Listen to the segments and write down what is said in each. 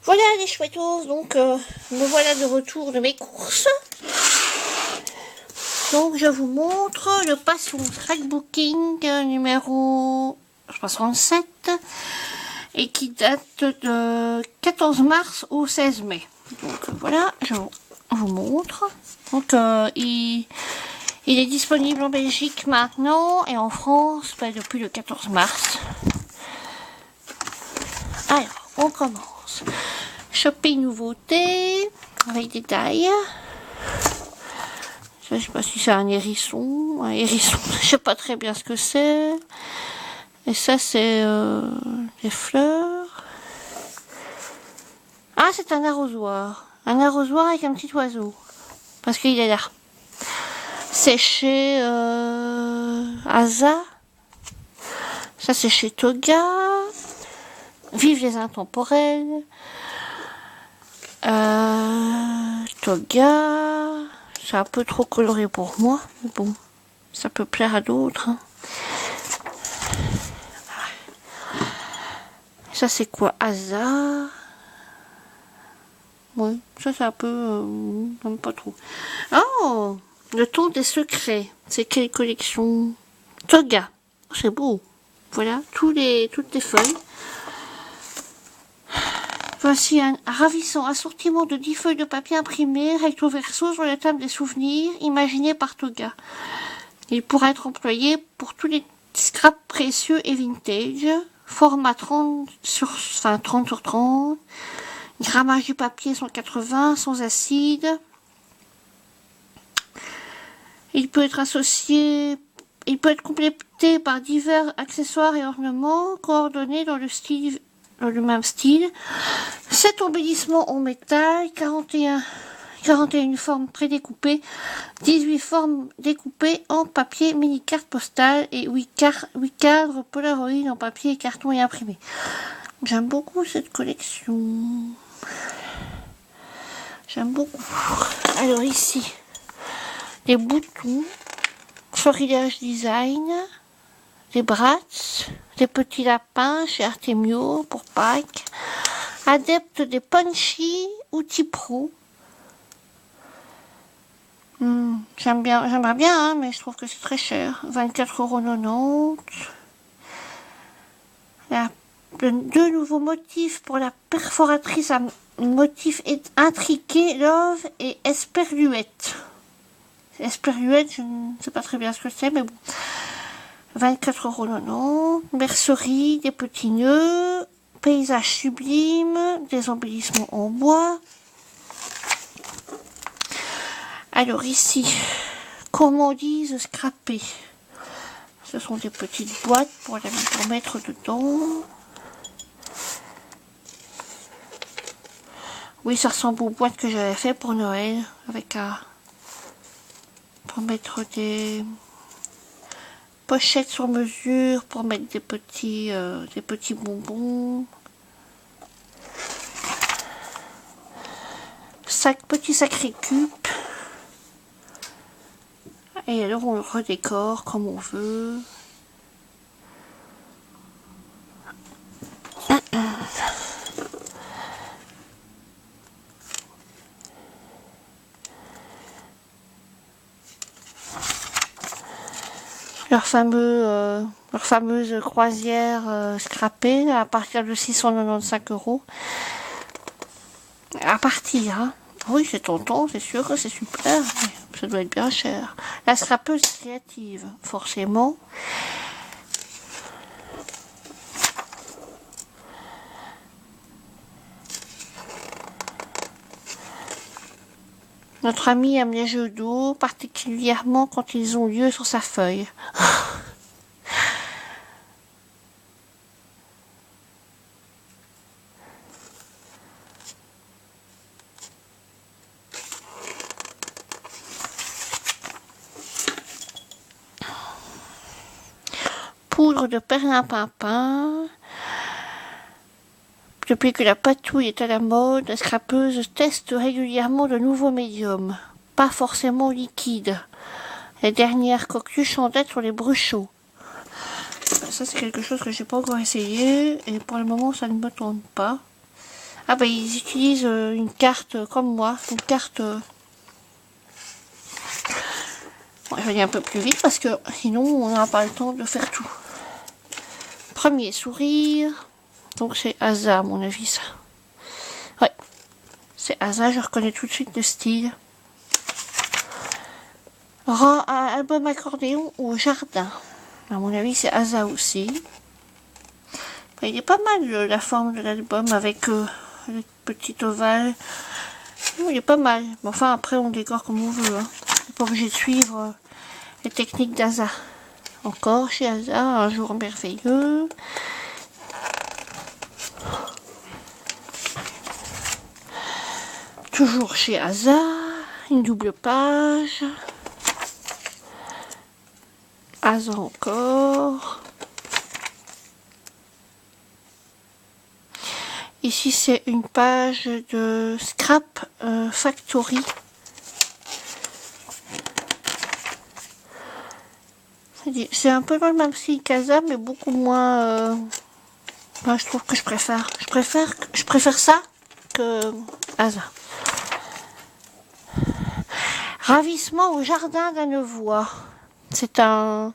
Voilà les chouettos, donc me voilà de retour de mes courses. Donc je vous montre le Passion Scrapbooking numéro 67 et qui date de 14 mars au 16 mai. Donc voilà, je vous montre. Donc il est disponible en Belgique maintenant et en France depuis le 14 mars. Alors, on commence. Shopping nouveauté avec des tailles. Ça, je sais pas si c'est un hérisson. Un hérisson, je sais pas très bien ce que c'est. Et ça, c'est des fleurs. Ah, c'est un arrosoir. Un arrosoir avec un petit oiseau. Parce qu'il est là. C'est chez Asa. Ça, c'est chez Toga. Vive les intemporels. Toga. C'est un peu trop coloré pour moi. Mais bon, ça peut plaire à d'autres. Hein. Ça, c'est quoi? Asa. Oui, ça, c'est un peu... même pas trop. Oh, le ton des secrets. C'est quelle collection? Toga. C'est beau. Voilà, toutes les feuilles. Voici un ravissant assortiment de 10 feuilles de papier imprimées recto verso sur la table des souvenirs, imaginé par Toga. Il pourra être employé pour tous les scraps précieux et vintage, format 30 sur 30. Grammage du papier 180, sans acide. Il peut être complété par divers accessoires et ornements coordonnés dans le même style. 7 embellissements en métal, 41 formes prédécoupées, 18 formes découpées en papier mini carte postale et 8 cadres Polaroid en papier, carton et imprimé. J'aime beaucoup cette collection. J'aime beaucoup. Alors ici, des boutons, Florilège Design, des brats, des petits lapins chez Artemio pour Pâques, adepte des punchy, outils pro. J'aimerais bien, hein, mais je trouve que c'est très cher. 24,90 €. Deux nouveaux motifs pour la perforatrice à motifs intriqués, Love et Esperluette. Esperluette, je ne sais pas très bien ce que c'est, mais bon. 24,90 €. Mercerie, des petits nœuds, paysages sublimes, des embellissements en bois. Alors ici, gourmandise scrapée. Ce sont des petites boîtes pour mettre dedans. Oui, ça ressemble aux boîtes que j'avais fait pour Noël, pour mettre des pochettes sur mesure, pour mettre des petits bonbons. Petit sac récup. Et alors on le redécore comme on veut. Leur fameuse croisière scrapée à partir de 695 €. À partir, hein. Oui, c'est tentant, c'est sûr que c'est super, mais ça doit être bien cher. La scrapeuse créative, forcément. Notre ami aime les jeux d'eau, particulièrement quand ils ont lieu sur sa feuille. Poudre de perlimpinpin. Depuis que la patouille est à la mode, la scrapeuse teste régulièrement de nouveaux médiums, pas forcément liquides. Les dernières coqueluches en date sur les bruchots. Ça, c'est quelque chose que j'ai pas encore essayé et pour le moment, ça ne me tente pas. Ah bah ils utilisent une carte comme moi, une carte... Bon, je vais aller un peu plus vite parce que sinon on n'a pas le temps de faire tout. Premier sourire, donc c'est Asa à mon avis ça. Ouais, c'est Asa, je reconnais tout de suite le style. Un album accordéon au jardin. À mon avis c'est Asa aussi. Enfin, il est pas mal la forme de l'album avec le petit ovale. Il est pas mal. Mais enfin après on décore comme on veut. Hein. On n'est pas obligé de suivre les techniques d'Asa. Encore chez Asa, un jour merveilleux. Toujours chez Asa, une double page. Asa encore. Ici c'est une page de Scrap Factory. C'est un peu dans le même style qu'Asa, mais beaucoup moins... Moi, je trouve que je préfère ça que Asa. Ravissement au jardin d'Annevoie. C'est un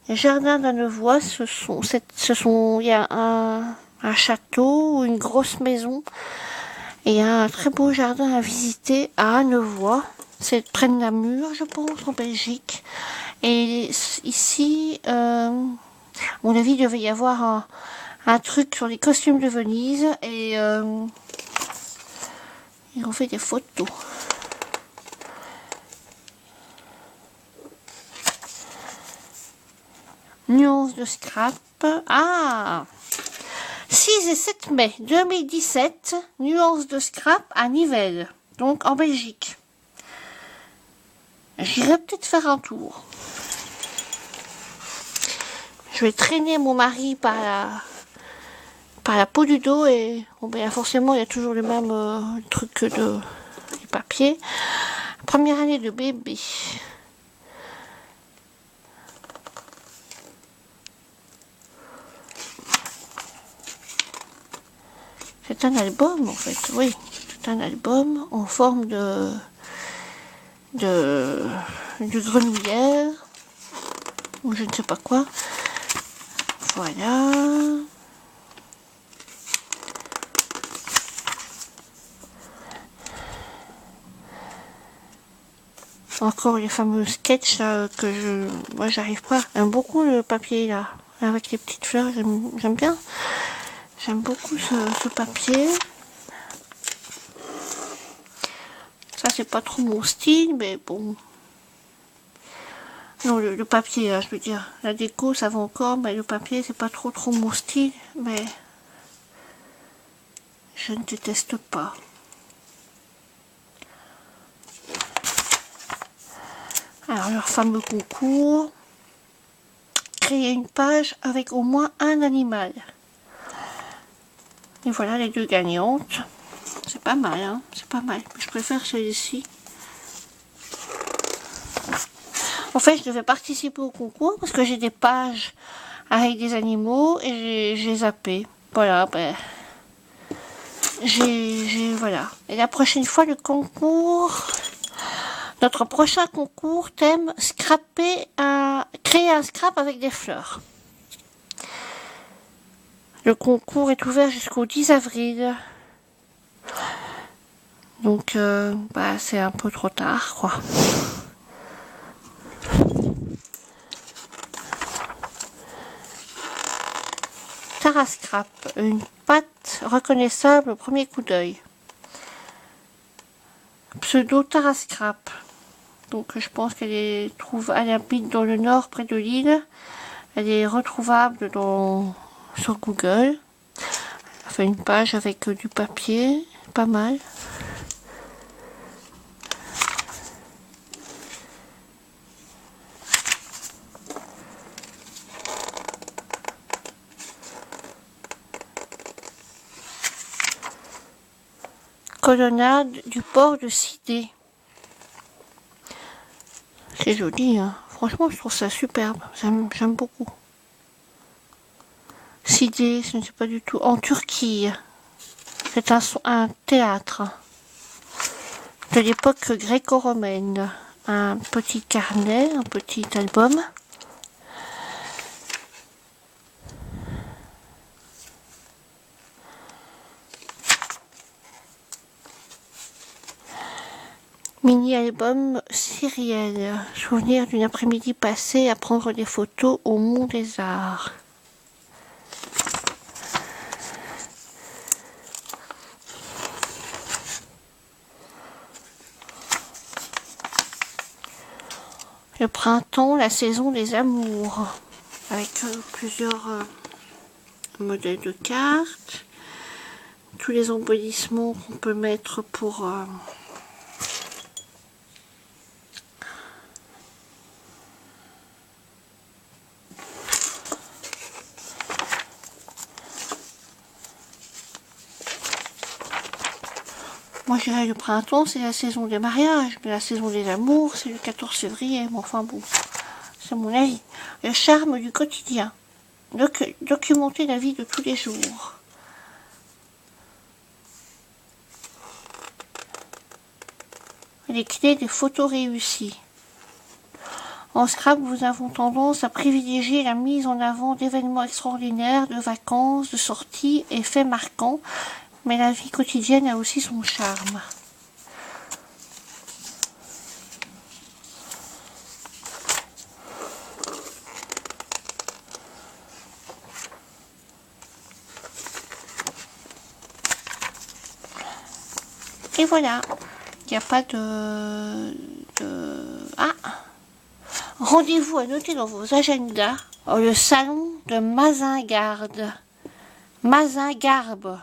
jardin d'Annevoie. Il y a un château, une grosse maison et un très beau jardin à visiter à Annevoie. C'est près de Namur, je pense, en Belgique. Et ici, à mon avis, il devait y avoir un truc sur les costumes de Venise et ils ont fait des photos. Nuance de scrap. Ah, 6 et 7 mai 2017, nuance de scrap à Nivelles, donc en Belgique. J'irai peut-être faire un tour. Je vais traîner mon mari par la peau du dos et bon, ben, forcément il y a toujours le même truc de papier. Première année de bébé. C'est un album en fait, oui. C'est un album en forme de grenouillère ou je ne sais pas quoi. Voilà. Encore les fameux sketchs là, moi j'arrive pas. J'aime beaucoup le papier là, avec les petites fleurs, j'aime bien. J'aime beaucoup ce papier. Ça c'est pas trop mon style, mais bon. Non, le papier, là, je veux dire, la déco ça va encore, mais le papier c'est pas trop mon style, mais je ne déteste pas. Alors leur fameux concours, créer une page avec au moins un animal. Et voilà les deux gagnantes. C'est pas mal, hein, c'est pas mal. Je préfère celle-ci. En fait, je devais participer au concours parce que j'ai des pages avec des animaux et j'ai zappé. Voilà, ben, voilà. Et la prochaine fois, le concours, notre prochain concours, thème créer un scrap avec des fleurs. Le concours est ouvert jusqu'au 10 avril. Donc, bah, c'est un peu trop tard, quoi. Tarascrap, une pâte reconnaissable au premier coup d'œil. Pseudo Tarascrap. Donc je pense elle habite dans le nord près de Lille. Elle est retrouvable sur Google. Elle fait une page avec du papier, pas mal. Colonnade du port de Sidé. C'est joli, hein. Franchement, je trouve ça superbe. J'aime beaucoup. Sidé, ce n'est pas du tout. En Turquie. C'est un théâtre de l'époque gréco-romaine. Un petit carnet, un petit album. Mini-album Cyrielle, souvenir d'une après-midi passée à prendre des photos au Mont des Arts. Le printemps, la saison des amours, avec plusieurs modèles de cartes, tous les embellissements qu'on peut mettre pour... Moi, je dirais le printemps, c'est la saison des mariages, mais la saison des amours, c'est le 14 février. Mais enfin bon, c'est mon avis. Le charme du quotidien. Documenter la vie de tous les jours. Les clés des photos réussies. En scrap, nous avons tendance à privilégier la mise en avant d'événements extraordinaires, de vacances, de sorties et faits marquants. Mais la vie quotidienne a aussi son charme. Et voilà. Il n'y a pas de... Ah! Rendez-vous à noter dans vos agendas. Le salon de Mazingarbe. Mazingarbe.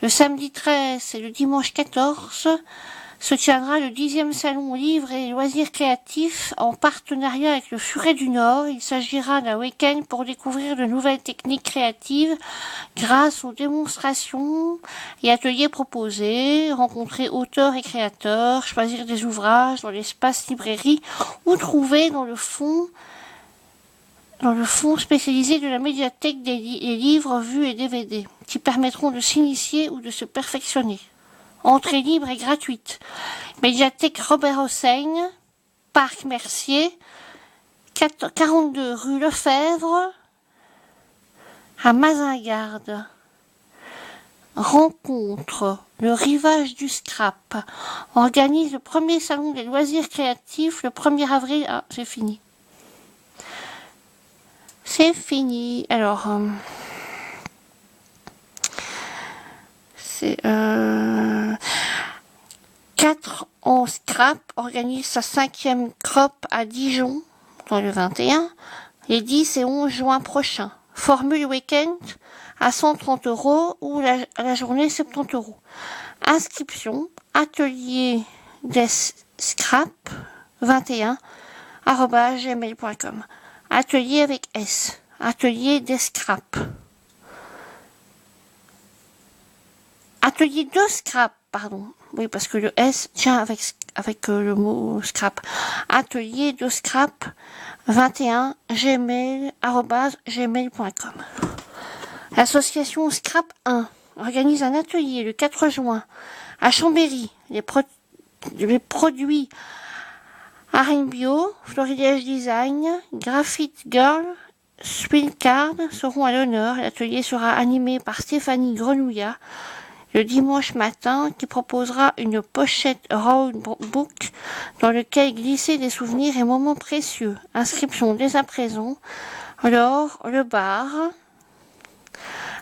Le samedi 13 et le dimanche 14 se tiendra le 10e salon livres et loisirs créatifs en partenariat avec le Furet du Nord. Il s'agira d'un week-end pour découvrir de nouvelles techniques créatives grâce aux démonstrations et ateliers proposés, rencontrer auteurs et créateurs, choisir des ouvrages dans l'espace librairie ou trouver dans le fond spécialisé de la médiathèque les livres vus et DVD qui permettront de s'initier ou de se perfectionner. Entrée libre et gratuite. Médiathèque Robert Hossein, Parc Mercier, 42 rue Lefebvre, à Mazingarbe. Rencontre, le rivage du scrap. Organise le premier salon des loisirs créatifs le 1er avril. Ah, c'est fini. C'est fini. Alors, c'est 4 en scrap organise sa 5e crop à Dijon dans le 21, les 10 et 11 juin prochains. Formule week-end à 130 € ou la journée 70 €. Inscription atelier des scrap 21 @gmail.com. Atelier avec S. Atelier des scrap. Atelier de scrap, pardon. Oui, parce que le S tient avec le mot scrap. Atelier de scrap 21 gmail.com. L'association Scrap 1 organise un atelier le 4 juin à Chambéry. Les produits Arène Bio, Florilège Design, Graphite Girl, Swillcard seront à l'honneur. L'atelier sera animé par Stéphanie Grenouillat le dimanche matin qui proposera une pochette roadbook dans lequel glisser des souvenirs et moments précieux. Inscription dès à présent. Laure Le Bar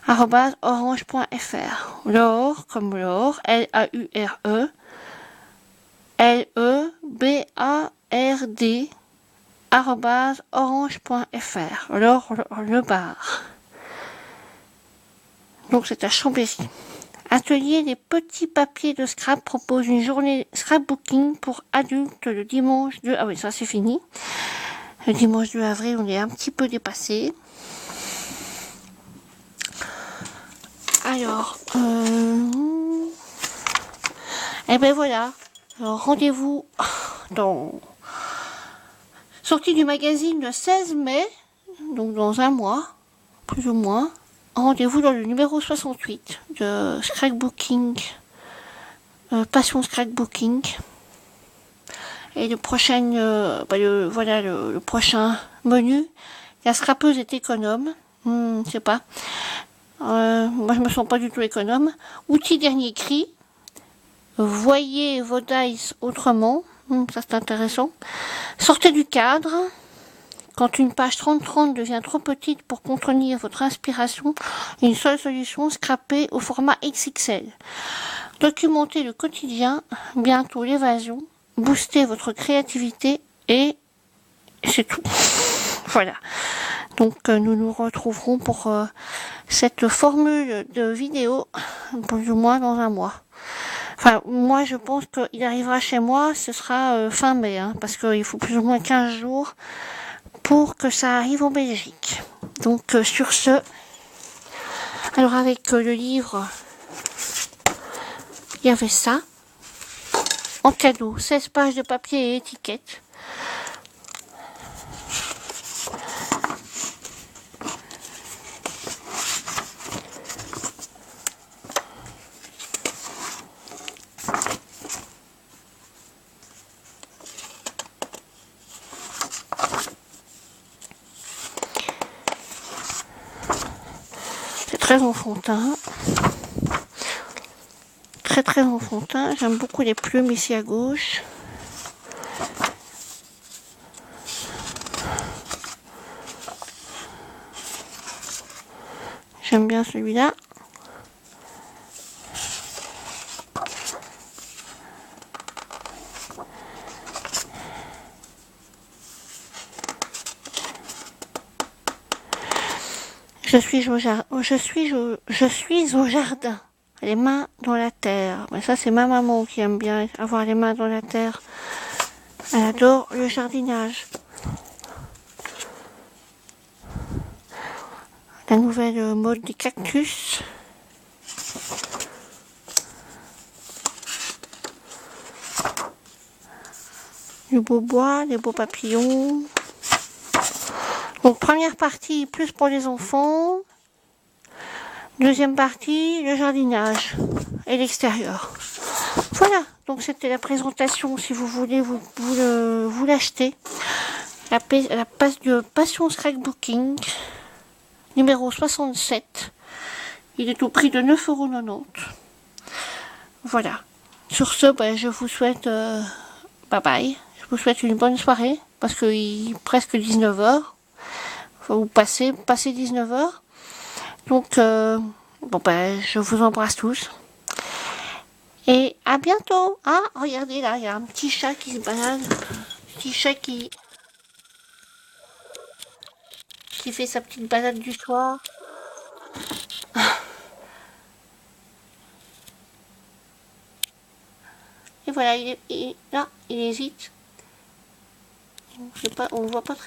@orange.fr. Laure comme Laure, Laure, LEBARD @orange.fr. Alors le bar. Donc c'est à Chambéry. Atelier des petits papiers de scrap propose une journée scrapbooking pour adultes le dimanche 2... Ah oui, ça c'est fini. Le dimanche 2 avril, on est un petit peu dépassé. Alors, et ben voilà. Alors rendez-vous dans sortie du magazine le 16 mai, donc dans un mois, plus ou moins. rendez-vous dans le numéro 68 de Scrapbooking, Passion Scrapbooking. Et le prochain, voilà le prochain menu, la scrapeuse est économe. Je sais pas. Moi je me sens pas du tout économe. Outil dernier cri. Voyez vos dice autrement. Ça c'est intéressant. Sortez du cadre. Quand une page 30-30 devient trop petite pour contenir votre inspiration, une seule solution, scraper au format XXL. Documentez le quotidien, bientôt l'évasion, boostez votre créativité et c'est tout. Voilà. Donc nous nous retrouverons pour cette formule de vidéo plus ou moins dans un mois. Enfin, moi je pense qu'il arrivera chez moi, ce sera fin mai, parce qu'il faut plus ou moins 15 jours pour que ça arrive en Belgique. Donc sur ce, alors avec le livre, il y avait ça, en cadeau, 16 pages de papier et étiquettes. Très enfantin, très enfantin. J'aime beaucoup les plumes ici à gauche. J'aime bien celui-là. Je suis au jardin, les mains dans la terre. Mais ça, c'est ma maman qui aime bien avoir les mains dans la terre. Elle adore le jardinage. La nouvelle mode des cactus. Du beau bois, des beaux papillons. Donc première partie, plus pour les enfants. Deuxième partie, le jardinage et l'extérieur. Voilà, donc c'était la présentation. Si vous voulez, vous l'achetez. La page de Passion Scrapbooking, numéro 67. Il est au prix de 9,90 €. Voilà. Sur ce, je vous souhaite bye bye. Je vous souhaite une bonne soirée parce qu'il est presque 19 h. Vous passez 19 h. Donc, je vous embrasse tous. Et à bientôt. Ah, regardez là, il y a un petit chat qui se balade. Un petit chat qui fait sa petite balade du soir. Et voilà, là, il hésite. Je sais pas, on voit pas très